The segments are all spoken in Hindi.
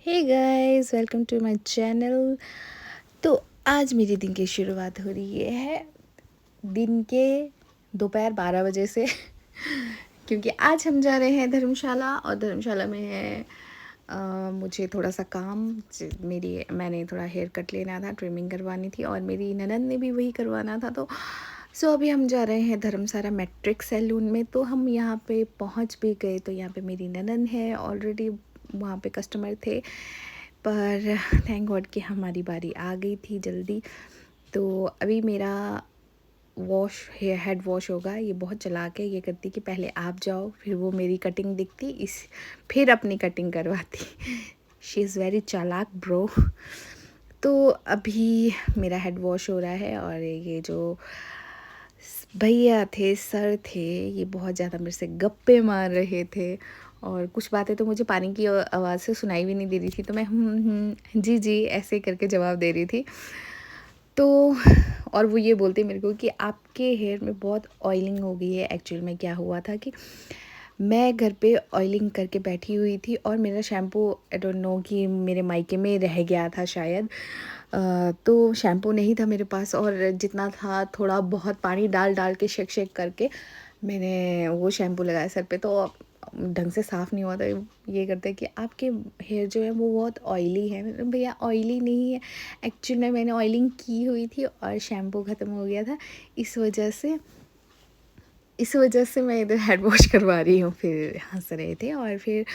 Hey guys, welcome to my channel. तो आज मेरे दिन की शुरुआत हो रही है दिन के दोपहर 12 बजे से क्योंकि आज हम जा रहे हैं धर्मशाला और धर्मशाला में है मुझे थोड़ा सा काम। मेरी मैंने थोड़ा हेयर कट लेना था, ट्रिमिंग करवानी थी और मेरी ननद ने भी वही करवाना था। तो अभी हम जा रहे हैं धर्मशाला मैट्रिक सैलून में। तो हम यहाँ पे पहुँच भी गए। तो यहाँ पे मेरी ननद है, ऑलरेडी वहाँ पे कस्टमर थे, पर थैंक गॉड कि हमारी बारी आ गई थी जल्दी। तो अभी मेरा हेड वॉश होगा। ये बहुत चालाक है, ये करती कि पहले आप जाओ, फिर वो मेरी कटिंग दिखती, फिर अपनी कटिंग करवाती। शी इज़ वेरी चालाक ब्रो। तो अभी मेरा हेड वॉश हो रहा है और ये जो भैया थे, सर थे, ये बहुत ज़्यादा मेरे से गप्पे मार रहे थे और कुछ बातें तो मुझे पानी की आवाज़ से सुनाई भी नहीं दे रही थी। तो मैं जी जी ऐसे करके जवाब दे रही थी। तो और वो ये बोलते मेरे को कि आपके हेयर में बहुत ऑयलिंग हो गई है। एक्चुअल में क्या हुआ था कि मैं घर पे ऑयलिंग करके बैठी हुई थी और मेरा शैम्पू आई डोंट नो कि मेरे मायके में रह गया था शायद। तो शैम्पू नहीं था मेरे पास और जितना था थोड़ा बहुत पानी डाल डाल के शेक शेक करके मैंने वो शैम्पू लगाया सर पे। तो ढंग से साफ़ नहीं हुआ था। ये करते कि आपके हेयर जो है वो बहुत ऑयली है। मैंने भैया ऑयली नहीं है, एक्चुअली में मैंने ऑयलिंग की हुई थी और शैम्पू ख़त्म हो गया था, इस वजह से मैं इधर हेड वॉश करवा रही हूँ। फिर हंस रहे थे और फिर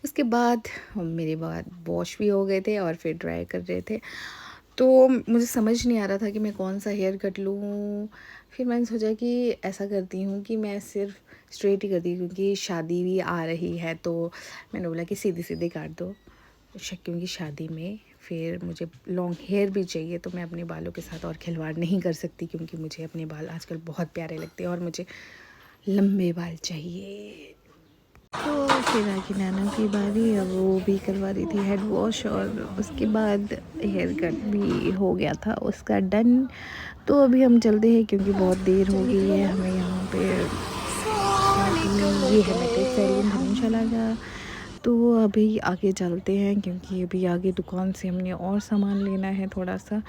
उसके बाद मेरे बाद वॉश भी हो गए थे और फिर ड्राई कर रहे थे। तो मुझे समझ नहीं आ रहा था कि मैं कौन सा हेयर कट लूँ। फिर मैंने सोचा कि ऐसा करती हूँ कि मैं सिर्फ स्ट्रेट ही करती हूँ क्योंकि शादी भी आ रही है। तो मैंने बोला कि सीधी सीधी काट दो, क्योंकि शादी में फिर मुझे लॉन्ग हेयर भी चाहिए। तो मैं अपने बालों के साथ और खिलवाड़ नहीं कर सकती क्योंकि मुझे अपने बाल आजकल बहुत प्यारे लगते हैं और मुझे लंबे बाल चाहिए। तो फिर आके नैना की बारी, अब वो भी करवा रही थी हेड वॉश और उसके बाद हेयर कट भी हो गया था उसका डन। तो अभी हम चलते हैं क्योंकि बहुत देर हो गई है हमें यहाँ पे। ये है मेट्रिक सैलून धर्मशाला का। तो अभी आगे चलते हैं क्योंकि अभी आगे दुकान से हमने और सामान लेना है थोड़ा सा,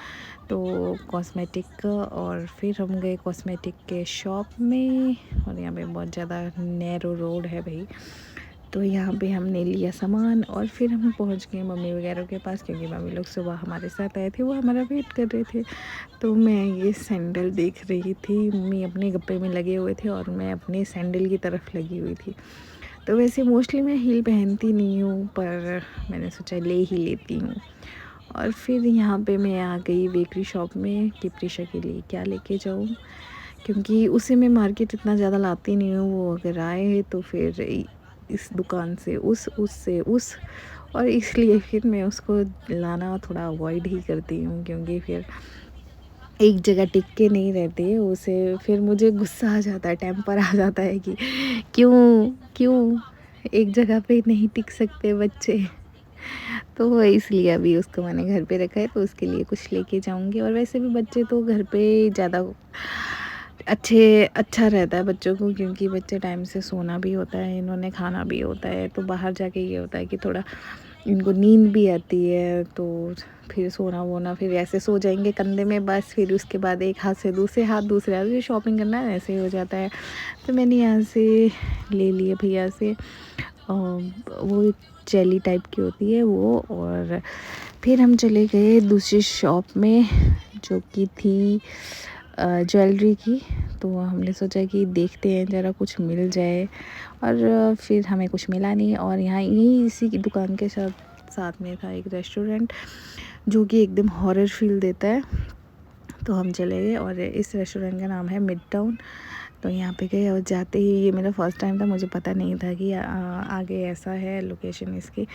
तो कॉस्मेटिक का। और फिर हम गए कॉस्मेटिक के शॉप में और यहाँ पे बहुत ज़्यादा नैरो रोड है भाई। तो यहाँ पे हमने लिया सामान और फिर हम पहुँच गए मम्मी वगैरह के पास क्योंकि मम्मी लोग सुबह हमारे साथ आए थे, वो हमारा वेट कर रहे थे। तो मैं ये सैंडल देख रही थी, मम्मी अपने गप्पे में लगे हुए थे और मैं अपने सैंडल की तरफ लगी हुई थी। तो वैसे मोस्टली मैं हील पहनती नहीं हूँ, पर मैंने सोचा ले ही लेती हूँ। और फिर यहाँ पे मैं आ गई बेकरी शॉप में कि प्रीशा के लिए क्या लेके जाऊँ, क्योंकि उसे मैं मार्केट इतना ज़्यादा लाती नहीं हूँ। वो अगर आए तो फिर इस दुकान से उससे उस, और इसलिए फिर मैं उसको लाना थोड़ा अवॉइड ही करती हूँ क्योंकि फिर एक जगह टिक के नहीं रहते। उसे फिर मुझे गुस्सा आ जाता है, टेम्पर आ जाता है कि क्यों क्यों एक जगह पे नहीं टिक सकते बच्चे। तो इसलिए अभी उसको मैंने घर पे रखा है, तो उसके लिए कुछ लेके जाऊंगी। और वैसे भी बच्चे तो घर पे ज़्यादा अच्छा रहता है बच्चों को, क्योंकि बच्चे टाइम से सोना भी होता है, इन्होंने खाना भी होता है। तो बाहर जाके ये होता है कि थोड़ा इनको नींद भी आती है, तो फिर सोना वोना, फिर ऐसे सो जाएंगे कंधे में बस। फिर उसके बाद एक हाथ से दूसरे हाथ से शॉपिंग करना ऐसे ही हो जाता है। तो मैंने यहाँ से ले लिए भैया से वो जेली टाइप की होती है वो। और फिर हम चले गए दूसरी शॉप में जो कि थी ज्वेलरी की। तो हमने सोचा कि देखते हैं ज़रा कुछ मिल जाए, और फिर हमें कुछ मिला नहीं। और यहाँ यहीं इसी की दुकान के साथ में था एक रेस्टोरेंट जो कि एकदम हॉरर फील देता है। तो हम चले गए और इस रेस्टोरेंट का नाम है मिड टाउन। तो यहाँ पे गए और जाते ही, ये मेरा फर्स्ट टाइम था, मुझे पता नहीं था कि आगे ऐसा है लोकेशन इसकी।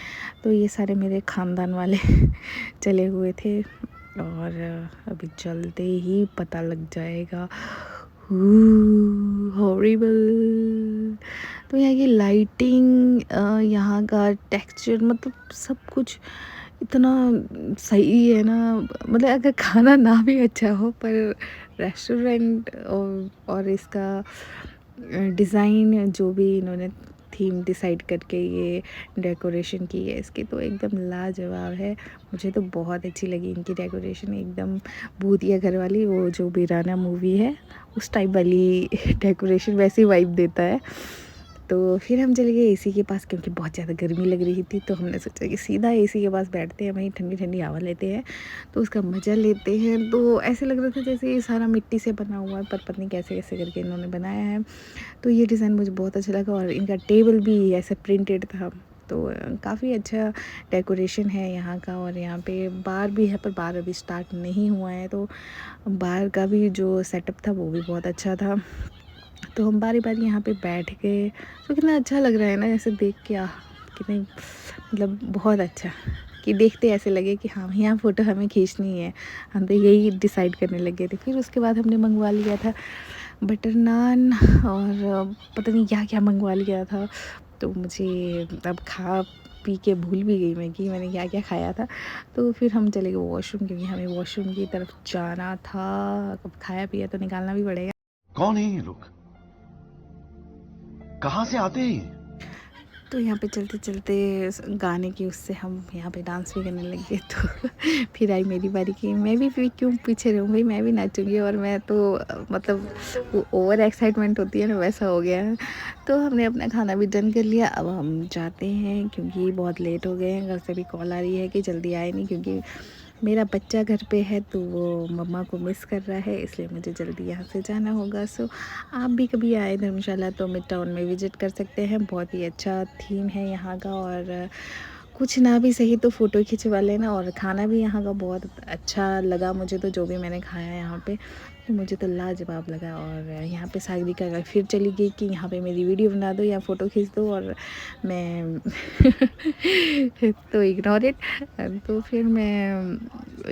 तो ये सारे मेरे ख़ानदान वाले चले हुए थे और अभी चलते ही पता लग जाएगा। हॉरिबल। तो यहाँ की लाइटिंग, यहाँ का टेक्सचर, मतलब सब कुछ इतना सही है ना। मतलब अगर खाना ना भी अच्छा हो, पर रेस्टोरेंट और इसका डिज़ाइन जो भी इन्होंने थीम डिसाइड करके ये डेकोरेशन की है इसकी, तो एकदम लाजवाब है। मुझे तो बहुत अच्छी लगी इनकी डेकोरेशन, एकदम भूतिया घर वाली, वो जो वीराना मूवी है उस टाइप वाली डेकोरेशन वैसी वाइब देता है। तो फिर हम चले गए एसी के पास, क्योंकि बहुत ज़्यादा गर्मी लग रही थी, तो हमने सोचा कि सीधा एसी के पास बैठते हैं, वहीं ठंडी ठंडी हवा लेते हैं, तो उसका मज़ा लेते हैं। तो ऐसे लग रहा था जैसे ये सारा मिट्टी से बना हुआ है, पर पता नहीं कैसे कैसे करके इन्होंने बनाया है। तो ये डिज़ाइन मुझे बहुत अच्छा लगा, और इनका टेबल भी ऐसे प्रिंटेड था, तो काफ़ी अच्छा डेकोरेशन है यहाँ का। और यहाँ पे बार भी है, पर बार अभी स्टार्ट नहीं हुआ है, तो बाहर का भी जो सेटअप था वो भी बहुत अच्छा था। तो हम बारी बारी यहाँ पे बैठ गए, तो कितना अच्छा लग रहा है ना, ऐसे देख के कितने मतलब बहुत अच्छा, कि देखते ऐसे लगे कि हाँ यहाँ फ़ोटो हमें खींचनी है। हम तो यही डिसाइड करने लगे थे। फिर उसके बाद हमने मंगवा लिया था बटर नान, और पता नहीं क्या क्या मंगवा लिया था, तो मुझे अब खा पी के भूल भी गई मैं कि मैंने क्या क्या खाया था। तो फिर हम चले गए वॉशरूम, क्योंकि हमें वॉशरूम की तरफ जाना था। अब खाया पिया तो निकालना भी पड़ेगा। कौन है ये लोग? कहाँ से आते हैं? तो यहाँ पे चलते चलते गाने की उससे हम यहाँ पे डांस भी करने लग गए। तो फिर आई मेरी बारी कि मैं भी क्यों पीछे रहूँ भाई, मैं भी नाचूंगी। और मैं तो मतलब वो ओवर एक्साइटमेंट होती है ना, वैसा हो गया है। तो हमने अपना खाना भी डन कर लिया, अब हम जाते हैं, क्योंकि बहुत लेट हो गए हैं। घर से भी कॉल आ रही है कि जल्दी आए नहीं, क्योंकि मेरा बच्चा घर पे है, तो वो मम्मा को मिस कर रहा है, इसलिए मुझे जल्दी यहाँ से जाना होगा। सो आप भी कभी आए धर्मशाला तो मिड टाउन में विज़िट कर सकते हैं। बहुत ही अच्छा थीम है यहाँ का, और कुछ ना भी सही तो फ़ोटो खिंचवा लेना। और खाना भी यहाँ का बहुत अच्छा लगा मुझे, तो जो भी मैंने खाया यहाँ पे, तो मुझे तो लाजवाब लगा। और यहाँ पे सागरिका का फिर चली गई कि यहाँ पे मेरी वीडियो बना दो या फ़ोटो खींच दो, और मैं तो इग्नोर इट। तो फिर मैं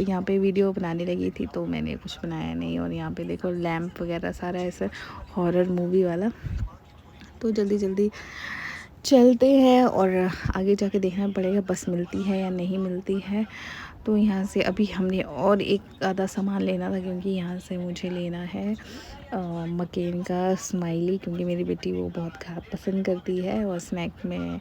यहाँ पे वीडियो बनाने लगी थी, तो मैंने कुछ बनाया नहीं। और यहाँ पे देखो लैंप वगैरह सारा ऐसा हॉरर मूवी वाला। तो जल्दी जल्दी चलते हैं, और आगे जाके देखना पड़ेगा बस मिलती है या नहीं मिलती है। तो यहाँ से अभी हमने और एक आधा सामान लेना था, क्योंकि यहाँ से मुझे लेना है मकेन का स्माइली, क्योंकि मेरी बेटी वो बहुत पसंद करती है, और स्नैक में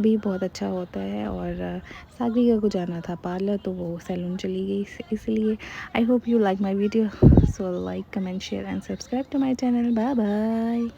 भी बहुत अच्छा होता है। और सागरिका को जाना था पार्लर, तो वो सैलून चली गई, इसलिए I hope you like my video. So like, comment, share and subscribe to my channel. Bye bye.